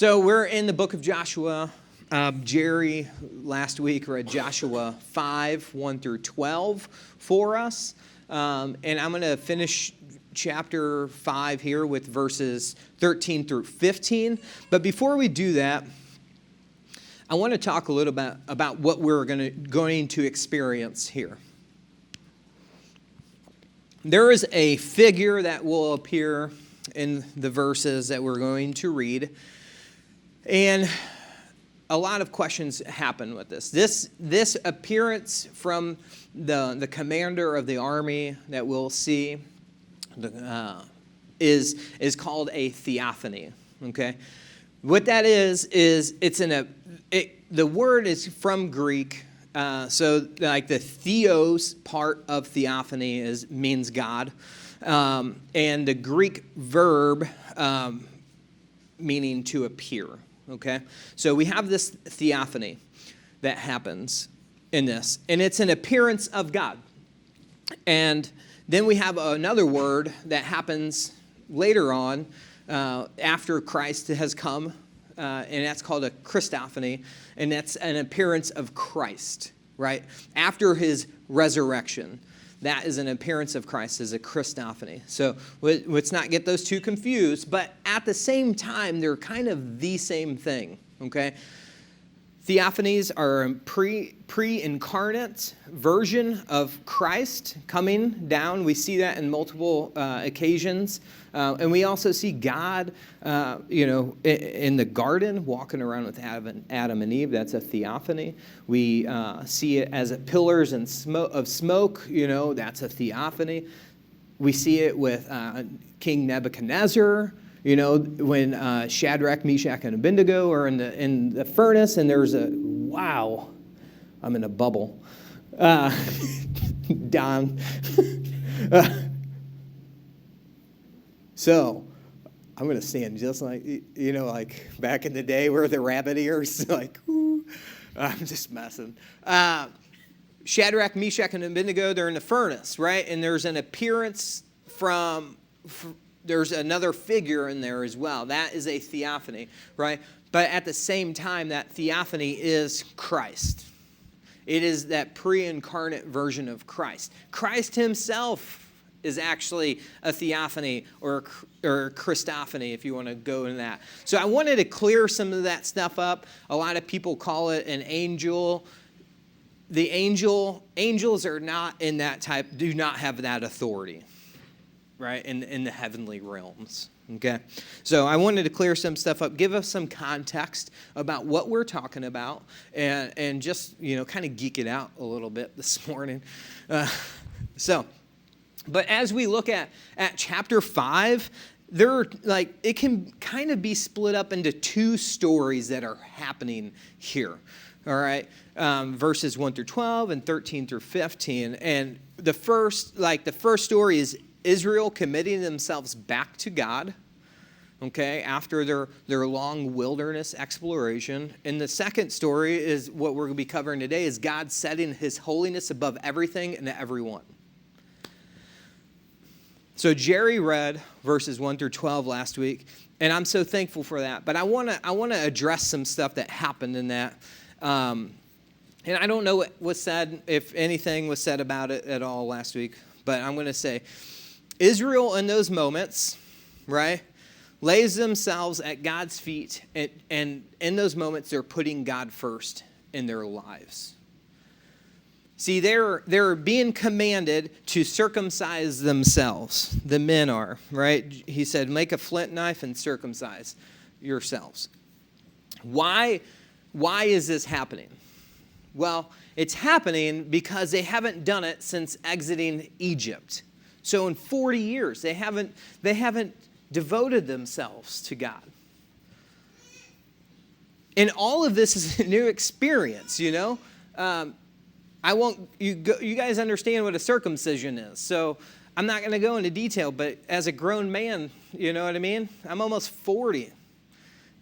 So we're in the book of Joshua. Jerry last week read Joshua 5, 1 through 12 for us. And I'm going to finish chapter 5 here with verses 13 through 15. But before we do that, I want to talk a little bit about what we're going to experience here. There is a figure that will appear in the verses that we're going to read. And a lot of questions happen with this. This appearance from the commander of the army that we'll see is called a theophany. Okay, what that is the word is from Greek. So like the theos part of theophany means God, and the Greek verb meaning to appear. Okay, so we have this theophany that happens in this, and it's an appearance of God. And then we have another word that happens later on after Christ has come, and that's called a Christophany, and that's an appearance of Christ, right? After his resurrection. That is an appearance of Christ as a Christophany. So let's not get those two confused, but at the same time, they're kind of the same thing, okay? Theophanies are a pre-incarnate version of Christ coming down. We see that in multiple occasions. And we also see God, in the garden, walking around with Adam and Eve. That's a theophany. We see it as pillars and of smoke. That's a theophany. We see it with King Nebuchadnezzar. When Shadrach, Meshach, and Abednego are in the furnace, and there's wow, I'm in a bubble. Don. So I'm going to stand just like, like back in the day where the rabbit ears, like, ooh, I'm just messing. Shadrach, Meshach, and Abednego, they're in the furnace, right? And there's an appearance there's another figure in there as well. That is a theophany, right? But at the same time, that theophany is Christ. It is that pre-incarnate version of Christ. Christ himself is actually a theophany or a Christophany, if you want to go in that. So I wanted to clear some of that stuff up. A lot of people call it an angel. Angels are not in that type, do not have that authority, right, in the heavenly realms, okay? So I wanted to clear some stuff up, give us some context about what we're talking about, and just, kind of geek it out a little bit this morning. But as we look at chapter 5, it can kind of be split up into two stories that are happening here, all right? Verses 1 through 12 and 13 through 15. And the first story is Israel committing themselves back to God, okay, after their long wilderness exploration. And the second story is what we're going to be covering today, is God setting his holiness above everything and everyone. So Jerry read verses 1 through 12 last week, and I'm so thankful for that. But I want to address some stuff that happened in that. And I don't know what was said, if anything was said about it at all last week, but I'm going to say, Israel in those moments, right, lays themselves at God's feet, and in those moments they're putting God first in their lives. See, they're being commanded to circumcise themselves. The men are, right? He said, make a flint knife and circumcise yourselves. Why is this happening? Well, it's happening because they haven't done it since exiting Egypt. So in 40 years, they haven't devoted themselves to God. And all of this is a new experience, You guys understand what a circumcision is. So I'm not going to go into detail, but as a grown man, you know what I mean? I'm almost 40.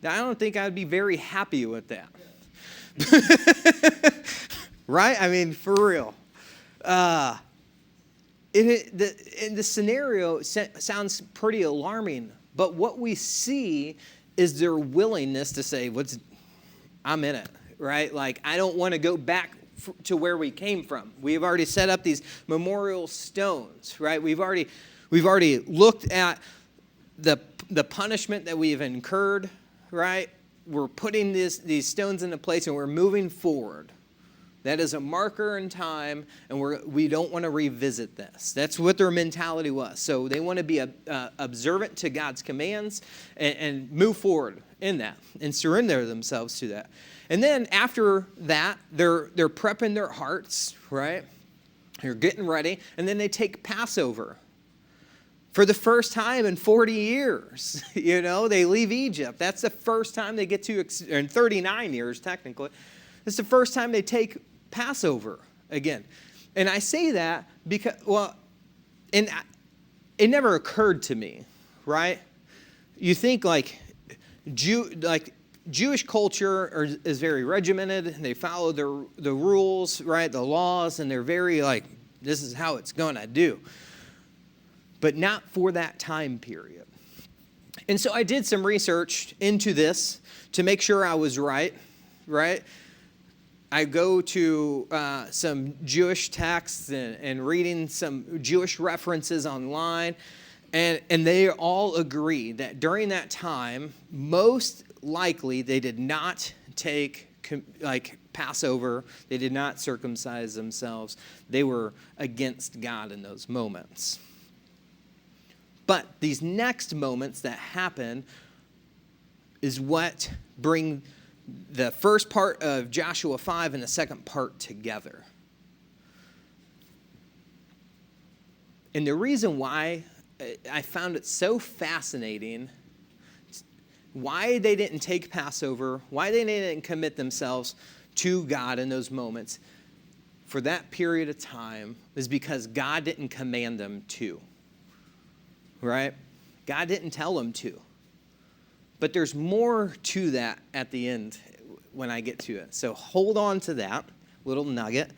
I don't think I'd be very happy with that. Right? I mean, for real. The scenario sounds pretty alarming, but what we see is their willingness to say, I'm in it, right? Like, I don't want to go back to where we came from. We've already set up these memorial stones, right? We've already looked at the punishment that we've incurred, right? We're putting these stones into place and we're moving forward. That is a marker in time, and we don't want to revisit this. That's what their mentality was. So they want to be observant to God's commands and move forward in that and surrender themselves to that. And then after that, they're prepping their hearts, right? They're getting ready, and then they take Passover. For the first time in 40 years, they leave Egypt. That's the first time they get to, in 39 years technically, it's the first time they take Passover again. And I say that because, it never occurred to me, right? You think Jewish culture is very regimented. They follow the rules, right? The laws, and they're very this is how it's going to do. But not for that time period. And so I did some research into this to make sure I was right? I go to some Jewish texts and reading some Jewish references online, and they all agree that during that time, most likely they did not take Passover. They did not circumcise themselves. They were against God in those moments. But these next moments that happen is what bring the first part of Joshua 5 and the second part together. And the reason why I found it so fascinating, why they didn't take Passover, why they didn't commit themselves to God in those moments for that period of time, is because God didn't command them to. Right? God didn't tell them to. But there's more to that at the end when I get to it. So hold on to that little nugget.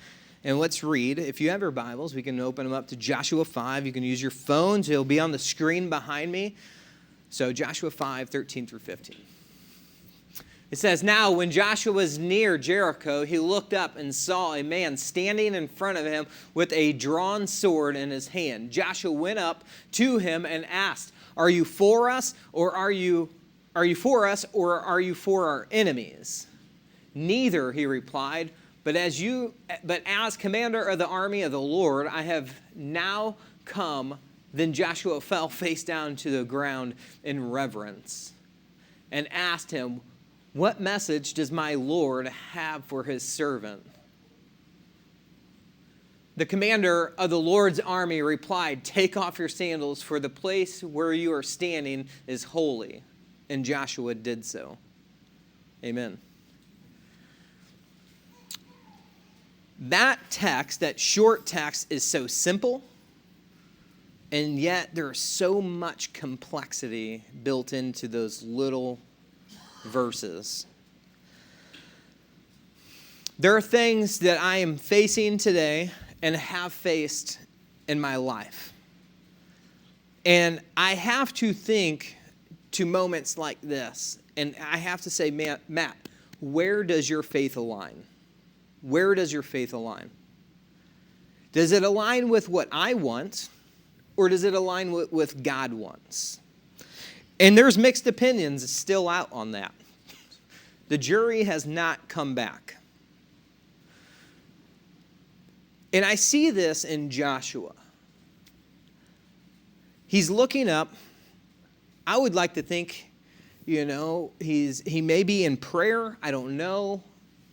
And let's read. If you have your Bibles, we can open them up to Joshua 5. You can use your phones. It'll be on the screen behind me. So Joshua 5, 13 through 15. It says, "Now when Joshua was near Jericho, he looked up and saw a man standing in front of him with a drawn sword in his hand. Joshua went up to him and asked, 'Are you for us, or are you for our enemies?' 'Neither,' he replied, but as commander of the army of the Lord, I have now come." Then Joshua fell face down to the ground in reverence and asked him, "What message does my Lord have for his servant?" The commander of the Lord's army replied, "Take off your sandals, for the place where you are standing is holy." And Joshua did so. Amen. That text, that short text, is so simple, and yet there's so much complexity built into those little verses. There are things that I am facing today and have faced in my life. And I have to think to moments like this, and I have to say, Matt, where does your faith align? Where does your faith align? Does it align with what I want, or does it align with what God wants? And there's mixed opinions still out on that. The jury has not come back. And I see this in Joshua. He's looking up. I would like to think, he may be in prayer. I don't know.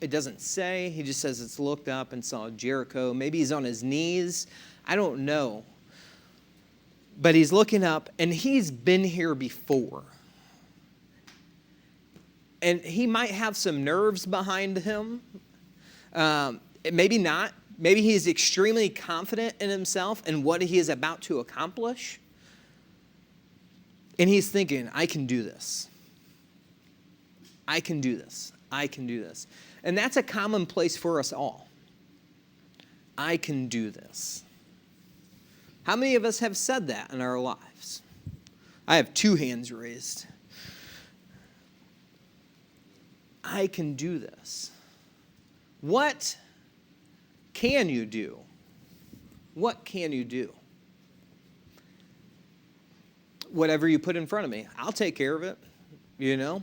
It doesn't say. He just says it's looked up and saw Jericho. Maybe he's on his knees. I don't know. But he's looking up, and he's been here before. And he might have some nerves behind him. Maybe not. Maybe he's extremely confident in himself and what he is about to accomplish. And he's thinking, I can do this. I can do this. I can do this. And that's a commonplace for us all. I can do this. How many of us have said that in our lives? I have 2 hands raised. I can do this. What can you do? What can you do? Whatever you put in front of me, I'll take care of it. You know,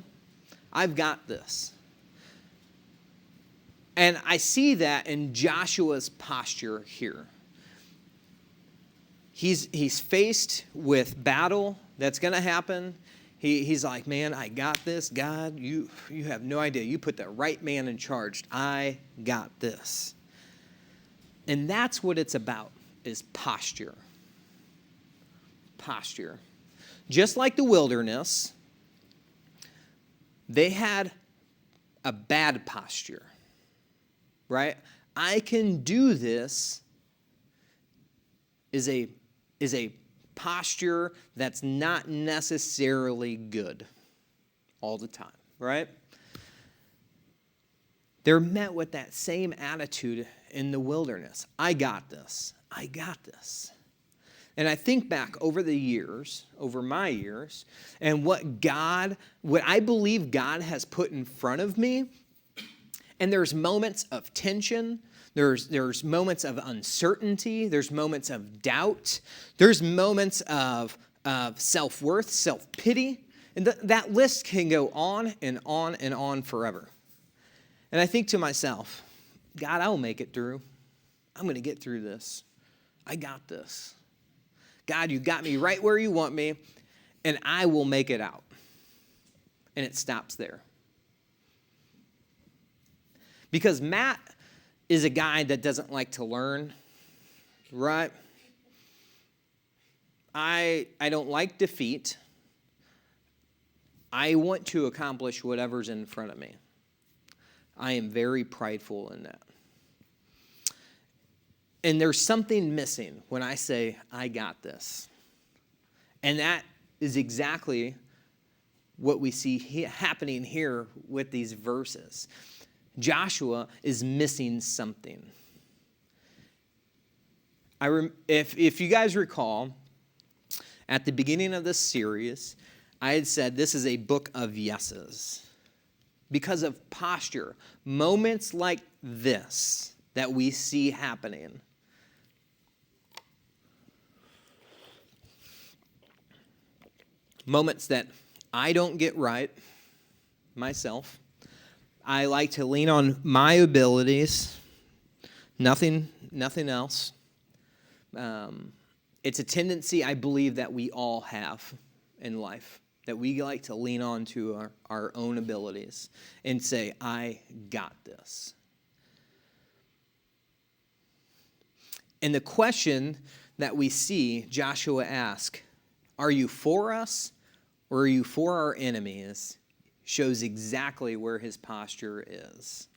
I've got this. And I see that in Joshua's posture here. He's faced with battle that's going to happen. He's like, man, I got this. God, you have no idea. You put the right man in charge. I got this. And that's what it's about, is posture. Posture. Just like the wilderness, they had a bad posture, right? I can do this is a posture that's not necessarily good all the time, right? They're met with that same attitude in the wilderness. I got this. I got this. And I think back over the years, over my years, and what I believe God has put in front of me. And there's moments of tension. There's moments of uncertainty. There's moments of doubt. There's moments of self-worth, self-pity. And that list can go on and on and on forever. And I think to myself, God, I'll make it through. I'm going to get through this. I got this. God, you got me right where you want me, and I will make it out. And it stops there. Because Matt is a guy that doesn't like to learn, right? I don't like defeat. I want to accomplish whatever's in front of me. I am very prideful in that. And there's something missing when I say, I got this. And that is exactly what we see happening here with these verses. Joshua is missing something. If you guys recall, at the beginning of this series, I had said this is a book of yeses. Because of posture, moments like this that we see happening. Moments that I don't get right myself. I like to lean on my abilities, nothing else. It's a tendency I believe that we all have in life, that we like to lean on to our own abilities and say, I got this. And the question that we see Joshua ask, are you for us or are you for our enemies, shows exactly where his posture is.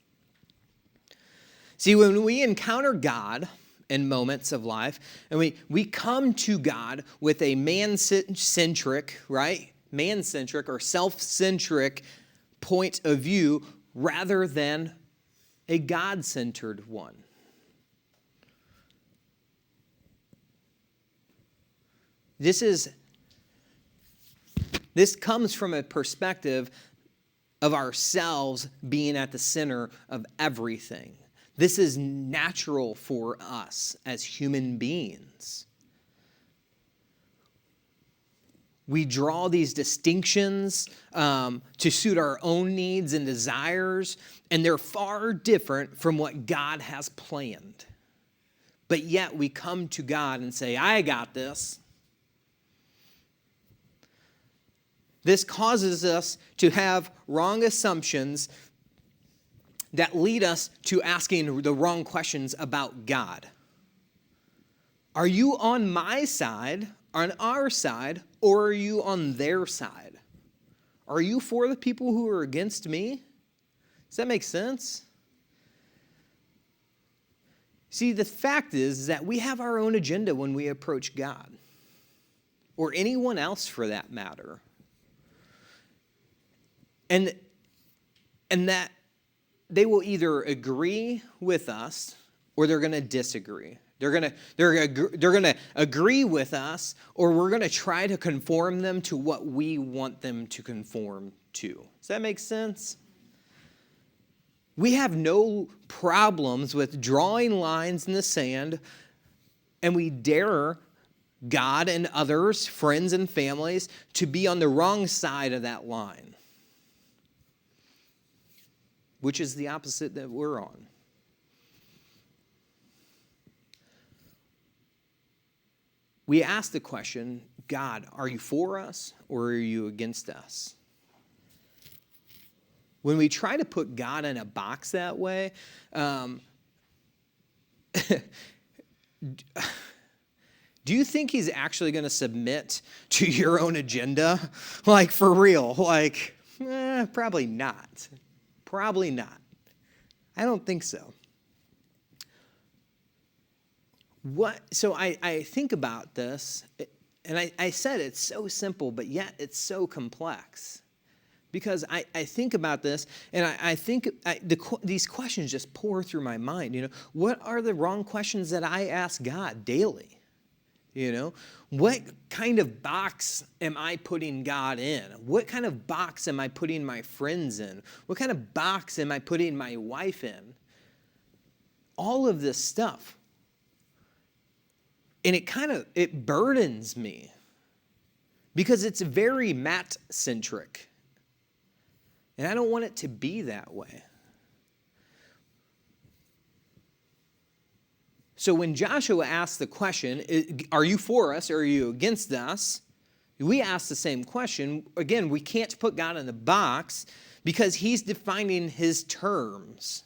See, when we encounter God in moments of life, and we come to God with a man-centric, right? Man-centric or self-centric point of view rather than a God-centered one. This comes from a perspective of ourselves being at the center of everything. This is natural for us as human beings. We draw these distinctions to suit our own needs and desires, and they're far different from what God has planned. But yet we come to God and say, I got this. This causes us to have wrong assumptions that lead us to asking the wrong questions about God. Are you on my side, on our side, or are you on their side? Are you for the people who are against me? Does that make sense? See, the fact is that we have our own agenda when we approach God, or anyone else for that matter. And that they will either agree with us or they're going to disagree. They're going to agree with us, or we're going to try to conform them to what we want them to conform to. Does that make sense? We have no problems with drawing lines in the sand, and we dare God and others, friends and families, to be on the wrong side of that line, which is the opposite that we're on. We ask the question, God, are you for us or are you against us? When we try to put God in a box that way, do you think he's actually going to submit to your own agenda? Like, for real? Like, probably not. Probably not. I don't think so. So I think about this, and I said it's so simple, but yet it's so complex. Because I think about this, and I think these questions just pour through my mind. You know, what are the wrong questions that I ask God daily? You know, what kind of box am I putting God in? What kind of box am I putting my friends in? What kind of box am I putting my wife in? All of this stuff. And it burdens me because it's very Matt-centric. And I don't want it to be that way. So when Joshua asked the question, are you for us or are you against us? We ask the same question. Again, we can't put God in the box because he's defining his terms.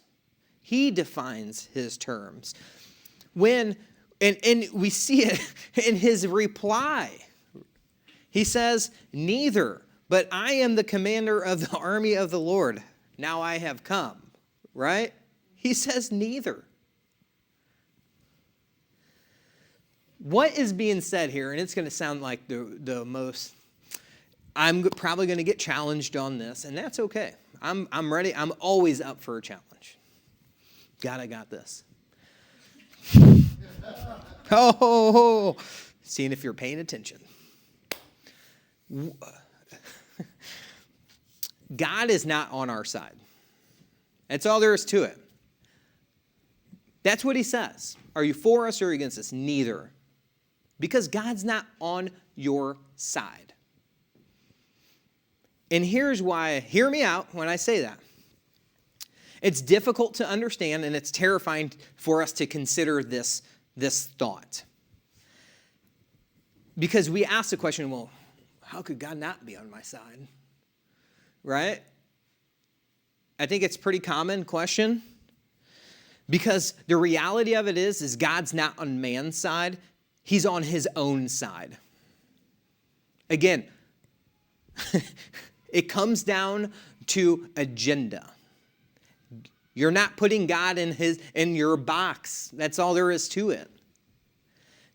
He defines his terms. And we see it in his reply. He says, neither. But I am the commander of the army of the Lord. Now I have come. Right? He says neither. What is being said here, and it's going to sound like the most, I'm probably going to get challenged on this, and that's okay. I'm ready. I'm always up for a challenge. God, I got this. Oh, seeing if you're paying attention. God is not on our side. That's all there is to it. That's what he says. Are you for us or against us? Neither. Because God's not on your side. And here's why, hear me out when I say that. It's difficult to understand and it's terrifying for us to consider this thought. Because we ask the question, well, how could God not be on my side? Right? I think it's a pretty common question. Because the reality of it is God's not on man's side. He's on his own side. Again, it comes down to agenda. You're not putting God in your box. That's all there is to it.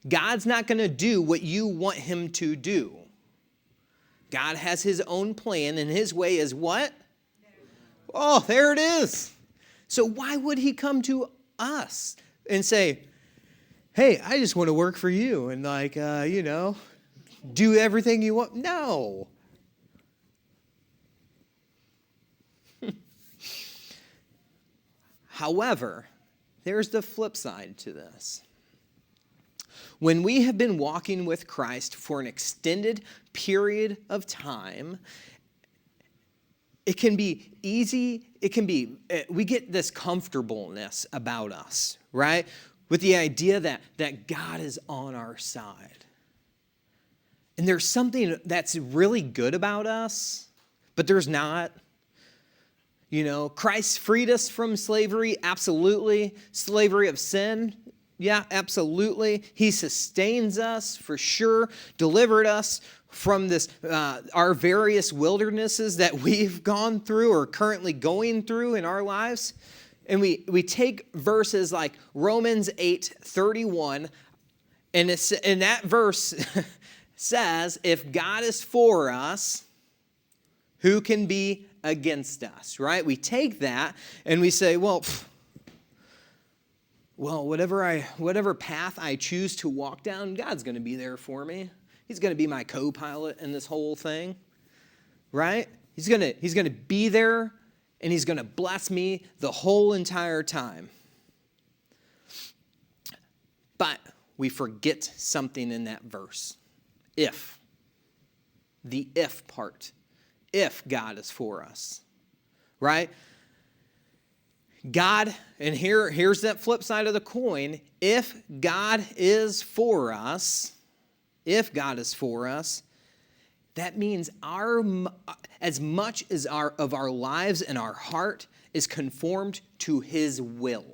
God's not going to do what you want him to do. God has his own plan, and his way is what? Oh, there it is. So why would he come to us and say, hey, I just want to work for you and do everything you want? No. However, there's the flip side to this. When we have been walking with Christ for an extended period of time, it can be easy, we get this comfortableness about us, right? With the idea that God is on our side. And there's something that's really good about us, but there's not. You know, Christ freed us from slavery, absolutely. Slavery of sin, yeah, absolutely. He sustains us for sure, delivered us from this, our various wildernesses that we've gone through or currently going through in our lives. And we take verses like Romans 8:31, and that verse says, if God is for us, who can be against us, right? We take that and we say, well, whatever path I choose to walk down, God's going to be there for me. He's going to be my co-pilot in this whole thing, right? He's going to be there and he's going to bless me the whole entire time. But we forget something in that verse. If. The if part. If God is for us. Right? God, and here's that flip side of the coin. If God is for us, that means as much as of our lives and our heart is conformed to his will.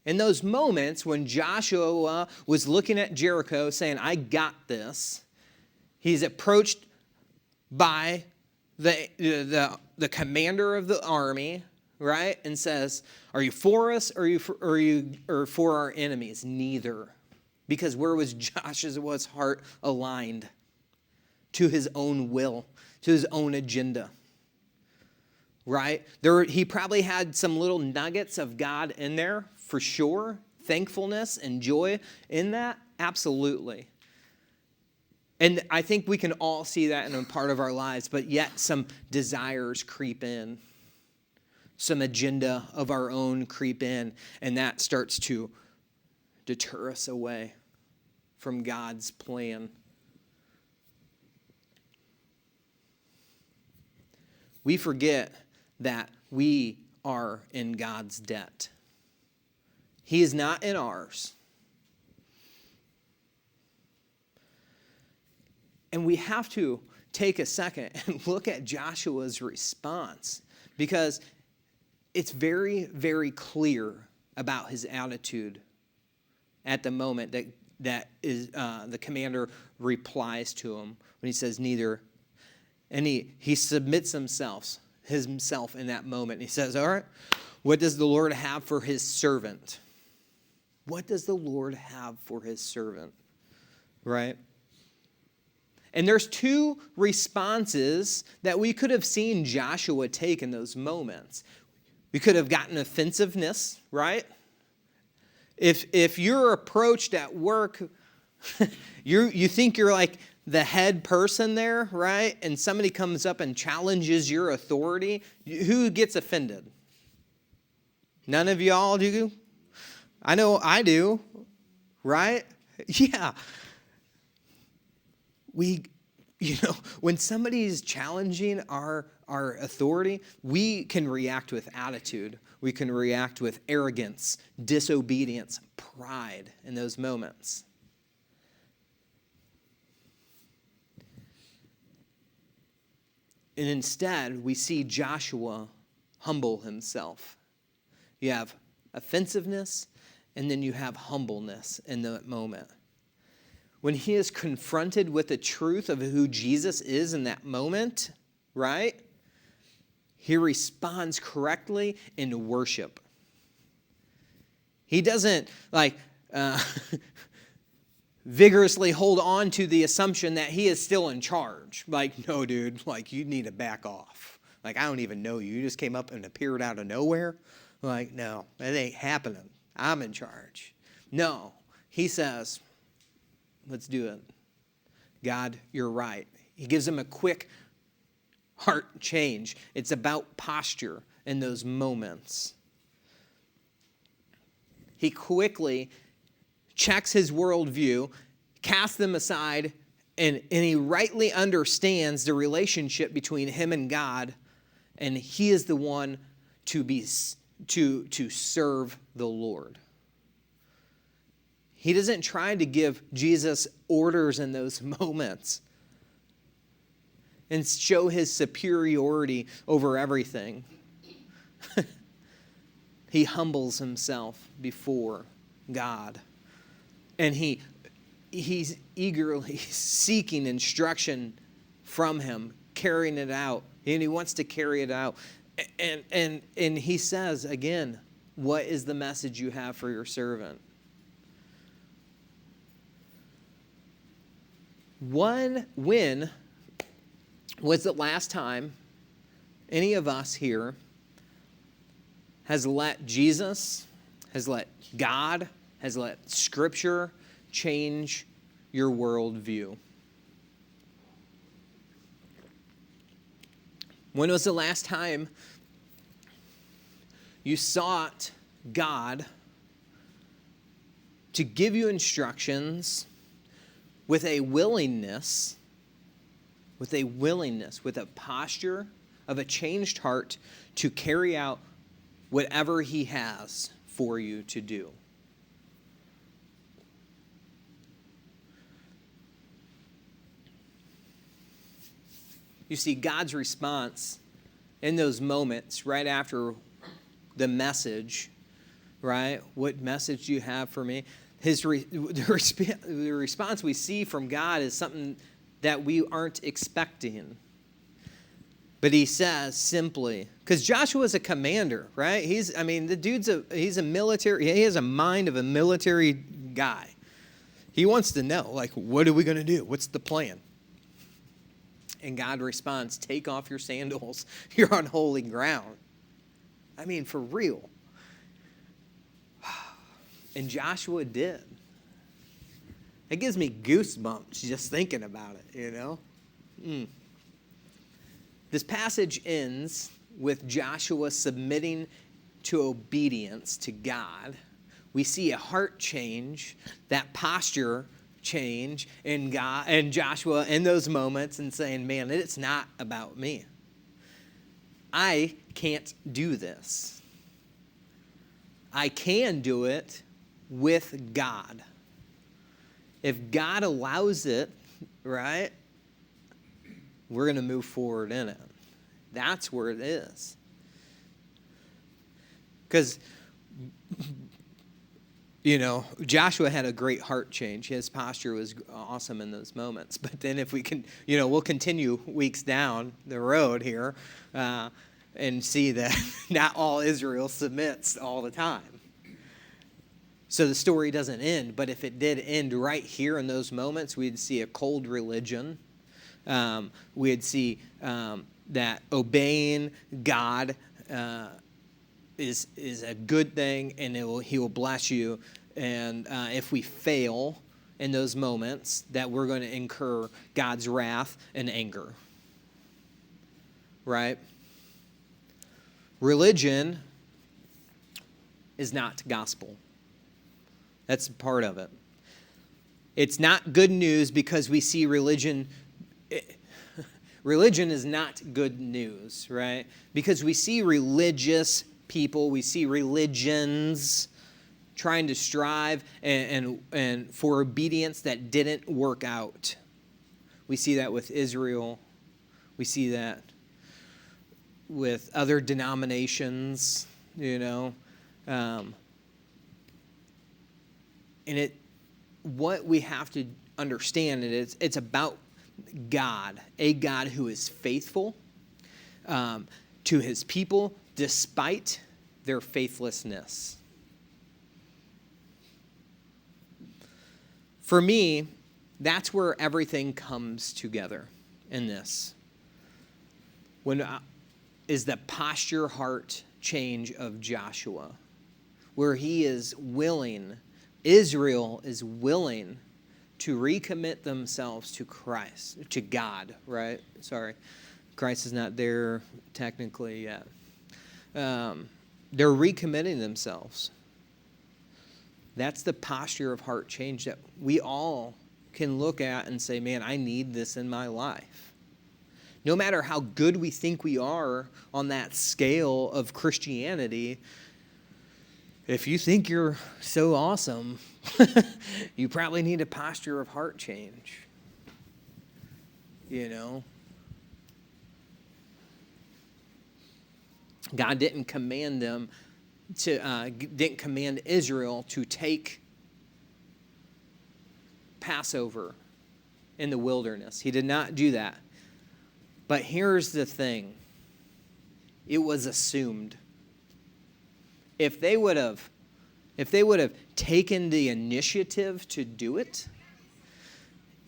In those moments when Joshua was looking at Jericho saying, I got this, he's approached by the commander of the army, right? And says, are you for us or for our enemies? Neither. Because where was Joshua's heart aligned? To his own will, to his own agenda. Right? He probably had some little nuggets of God in there, for sure. Thankfulness and joy in that, absolutely. And I think we can all see that in a part of our lives, but yet some desires creep in. Some agenda of our own creep in, and that starts to deter us away from God's plan. We forget that we are in God's debt. He is not in ours. And we have to take a second and look at Joshua's response, because it's very, very clear about his attitude at the moment that is the commander replies to him when he says neither. And he submits himself in that moment. He says, all right, what does the Lord have for his servant? What does the Lord have for his servant? Right? And there's two responses that we could have seen Joshua take in those moments. We could have gotten offensiveness, right? If you're approached at work, you think you're like the head person there, right? And somebody comes up and challenges your authority, who gets offended? None of y'all do? I know I do, right? Yeah. When somebody is challenging our authority, we can react with attitude. We can react with arrogance, disobedience, pride in those moments. And instead, we see Joshua humble himself. You have offensiveness, and then you have humbleness in that moment. When he is confronted with the truth of who Jesus is in that moment, right? He responds correctly in worship. He doesn't vigorously hold on to the assumption that he is still in charge. Like, no, dude, you need to back off. I don't even know you. You just came up and appeared out of nowhere. No, that ain't happening. I'm in charge. No, he says, let's do it. God, you're right. He gives him a quick heart change. It's about posture in those moments. He quickly checks his worldview, casts them aside, and he rightly understands the relationship between him and God, and he is the one to serve the Lord. He doesn't try to give Jesus orders in those moments and show his superiority over everything. He humbles himself before God. And he's eagerly seeking instruction from him, carrying it out. And he wants to carry it out. And he says, again, what is the message you have for your servant? When was the last time any of us here has let Jesus, has let God, has let Scripture change your worldview? When was the last time you sought God to give you instructions with a willingness, with a posture of a changed heart to carry out whatever he has for you to do? You see, God's response in those moments right after the message, right? What message do you have for me? The response we see from God is something that we aren't expecting. But he says simply, because Joshua is a commander, right? He's a military, he has a mind of a military guy. He wants to know, like, what are we going to do? What's the plan? And God responds, take off your sandals. You're on holy ground. I mean, for real. And Joshua did. It gives me goosebumps just thinking about it, you know? This passage ends with Joshua submitting to obedience to God. We see a heart change, that posture change in God and Joshua in those moments, and saying, man, it's not about me. I can't do this. I can do it with God. If God allows it, right, we're going to move forward in it. That's where it is. Because, you know, Joshua had a great heart change. His posture was awesome in those moments. But then if we can, you know, we'll continue weeks down the road here and see that not all Israel submits all the time. So the story doesn't end. But if it did end right here in those moments, we'd see a cold religion. We'd see that obeying God is a good thing, and he will bless you. And if we fail in those moments, that we're going to incur God's wrath and anger. Right? Religion is not gospel. That's part of it. It's not good news because we see religion. Religion is not good news, right? Because we see religious people, we see religions trying to strive and for obedience that didn't work out. We see that with Israel. We see that with other denominations, you know. And what we have to understand is it's about God, a God who is faithful to his people despite their faithlessness. For me, that's where everything comes together in this. Is the posture heart change of Joshua, where he is willing, Israel is willing to recommit themselves to Christ, to God, right? Sorry, Christ is not there technically yet. They're recommitting themselves. That's the posture of heart change that we all can look at and say, man, I need this in my life. No matter how good we think we are on that scale of Christianity, if you think you're so awesome, you probably need a posture of heart change. You know? God didn't command them didn't command Israel to take Passover in the wilderness. He did not do that. But here's the thing. It was assumed. If they would have taken the initiative to do it,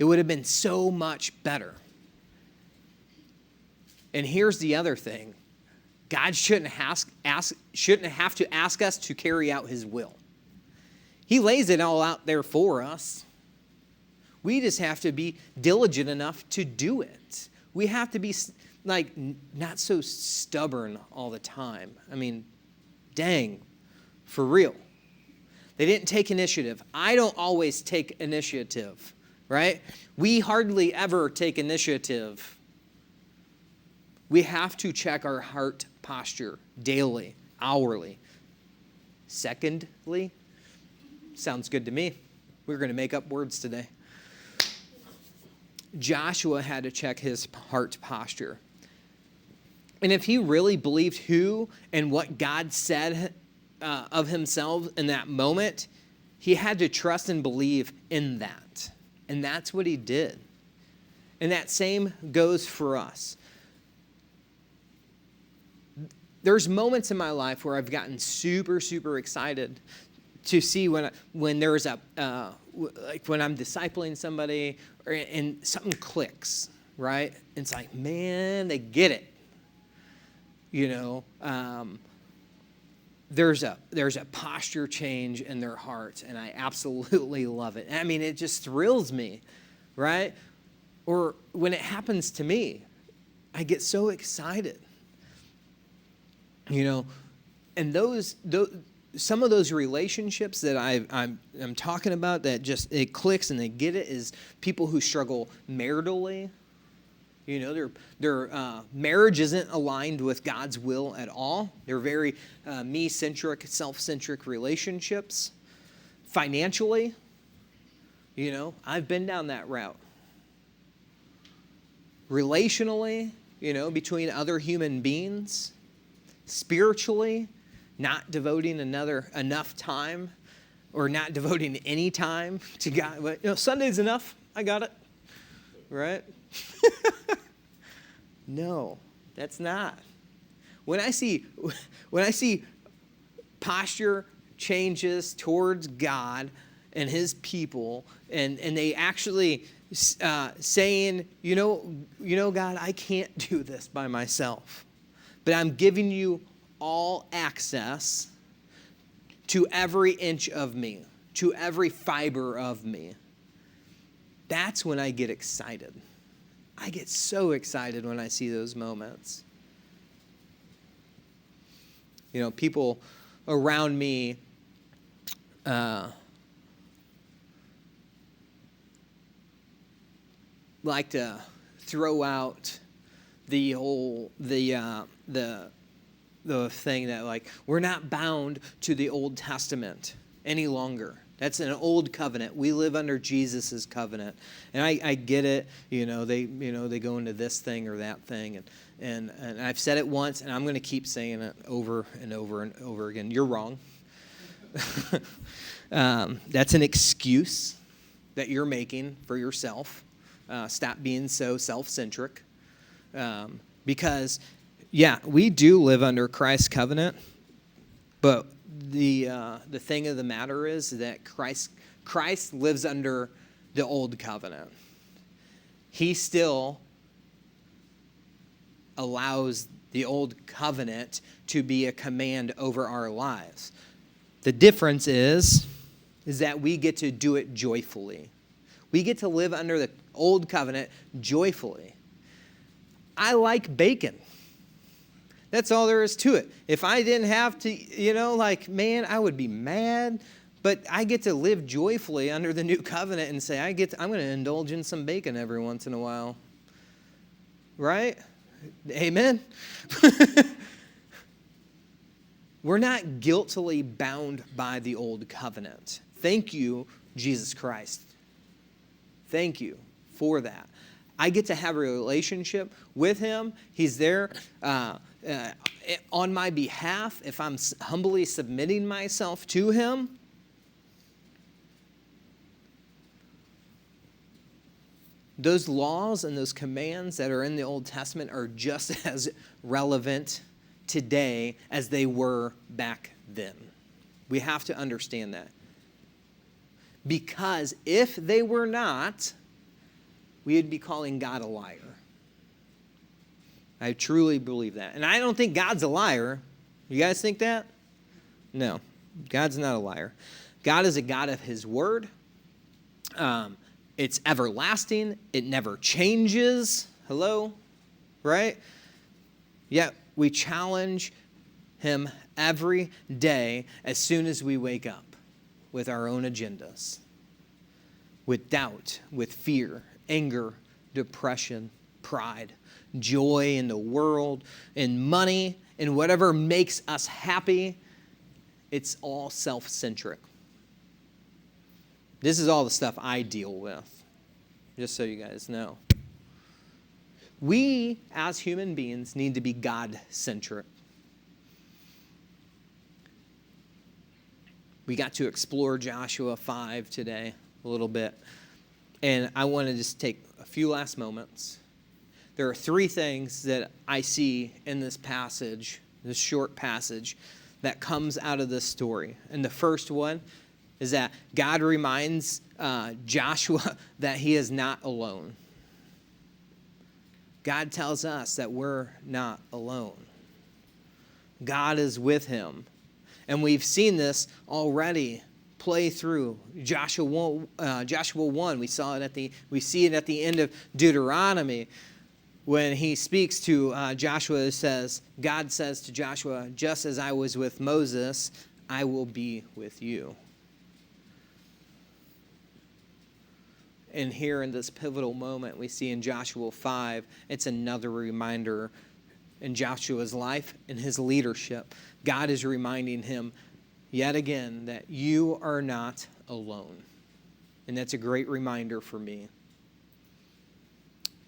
it would have been so much better. And here's the other thing. God shouldn't have to ask us to carry out his will. He lays it all out there for us. We just have to be diligent enough to do it. We have to be like not so stubborn all the time. I mean, dang, for real. They didn't take initiative. I don't always take initiative, right? We hardly ever take initiative. We have to check our heart posture daily, hourly. Secondly, sounds good to me. We're going to make up words today. Joshua had to check his heart posture. And if he really believed who and what God said of himself in that moment, he had to trust and believe in that. And that's what he did. And that same goes for us. There's moments in my life where I've gotten super, super excited to see when there's like when I'm discipling somebody and something clicks, right? It's like, man, they get it. There's a posture change in their heart, and I absolutely love it. I mean, it just thrills me, right? Or when it happens to me, I get so excited. And those some of those relationships that I'm talking about that just it clicks and they get it is people who struggle maritally. Their marriage isn't aligned with God's will at all. They're very me-centric, self-centric relationships. Financially, I've been down that route. Relationally, between other human beings. Spiritually, not devoting enough time or not devoting any time to God. But, Sunday's enough. I got it. Right? No, that's not. When I see posture changes towards God and his people, and they actually saying, God, I can't do this by myself, but I'm giving you all access to every inch of me, to every fiber of me. That's when I get excited. I get so excited when I see those moments. People around me like to throw out the thing that like we're not bound to the Old Testament any longer. That's an old covenant. We live under Jesus' covenant. And I get it. They go into this thing or that thing. And I've said it once, and I'm going to keep saying it over and over and over again. You're wrong. That's an excuse that you're making for yourself. Stop being so self-centric. Because, we do live under Christ's covenant, but the thing of the matter is that Christ lives under the old covenant. He still allows the old covenant to be a command over our lives. The difference is that we get to do it joyfully. We get to live under the old covenant joyfully. I like bacon. That's all there is to it. If I didn't have to, I would be mad. But I get to live joyfully under the new covenant and say, I'm going to indulge in some bacon every once in a while. Right? Amen? We're not guiltily bound by the old covenant. Thank you, Jesus Christ. Thank you for that. I get to have a relationship with him. He's there on my behalf if I'm humbly submitting myself to him. Those laws and those commands that are in the Old Testament are just as relevant today as they were back then. We have to understand that. Because if they were not, we would be calling God a liar. I truly believe that. And I don't think God's a liar. You guys think that? No, God's not a liar. God is a God of his word. It's everlasting. It never changes. Hello? Right? Yet we challenge him every day as soon as we wake up with our own agendas, with doubt, with fear, anger, depression, pride, joy in the world, in money, in whatever makes us happy. It's all self-centric. This is all the stuff I deal with, just so you guys know. We, as human beings, need to be God-centric. We got to explore Joshua 5 today a little bit, and I want to just take a few last moments. There are three things that I see in this passage, this short passage, that comes out of this story. And the first one is that God reminds Joshua that he is not alone. God tells us that we're not alone. God is with him. And we've seen this already play through Joshua 1. We see it at the end of Deuteronomy when he speaks to Joshua. It says, God says to Joshua, just as I was with Moses, I will be with you. And here in this pivotal moment we see in Joshua 5, it's another reminder in Joshua's life, in his leadership. God is reminding him yet again that you are not alone. And that's a great reminder for me.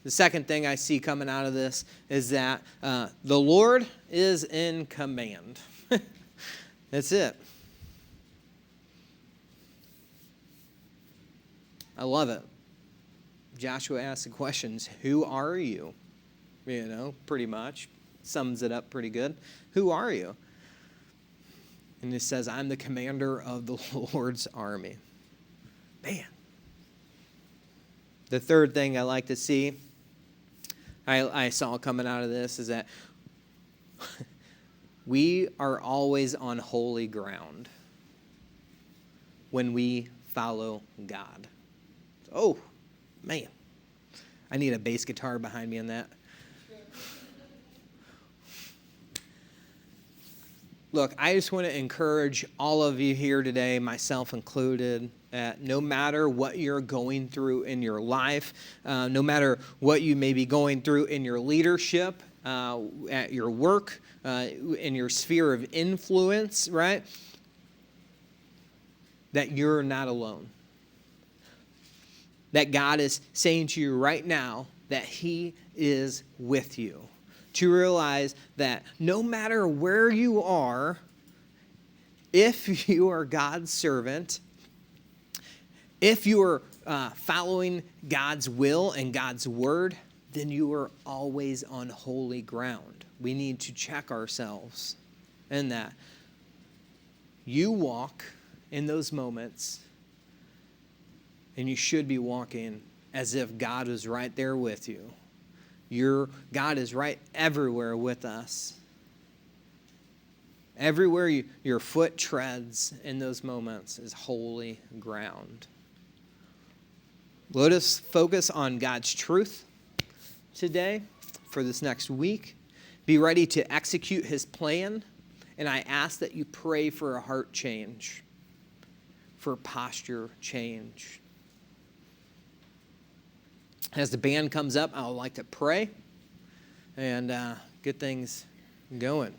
The second thing I see coming out of this is that the Lord is in command. That's it. I love it. Joshua asks the questions, who are you? You know, pretty much. Sums it up pretty good. Who are you? And it says, I'm the commander of the Lord's army. Man. The third thing I like to see, I saw coming out of this, is that we are always on holy ground when we follow God. Oh, man. I need a bass guitar behind me on that. Look, I just want to encourage all of you here today, myself included, that no matter what you're going through in your life, no matter what you may be going through in your leadership, at your work, in your sphere of influence, right? That you're not alone. That God is saying to you right now that he is with you. To realize that no matter where you are, if you are God's servant, if you are following God's will and God's word, then you are always on holy ground. We need to check ourselves in that. You walk in those moments, and you should be walking as if God is right there with you. God is right everywhere with us. Everywhere your foot treads in those moments is holy ground. Let us focus on God's truth today for this next week. Be ready to execute his plan. And I ask that you pray for a heart change, for posture change. As the band comes up, I would like to pray and get things going.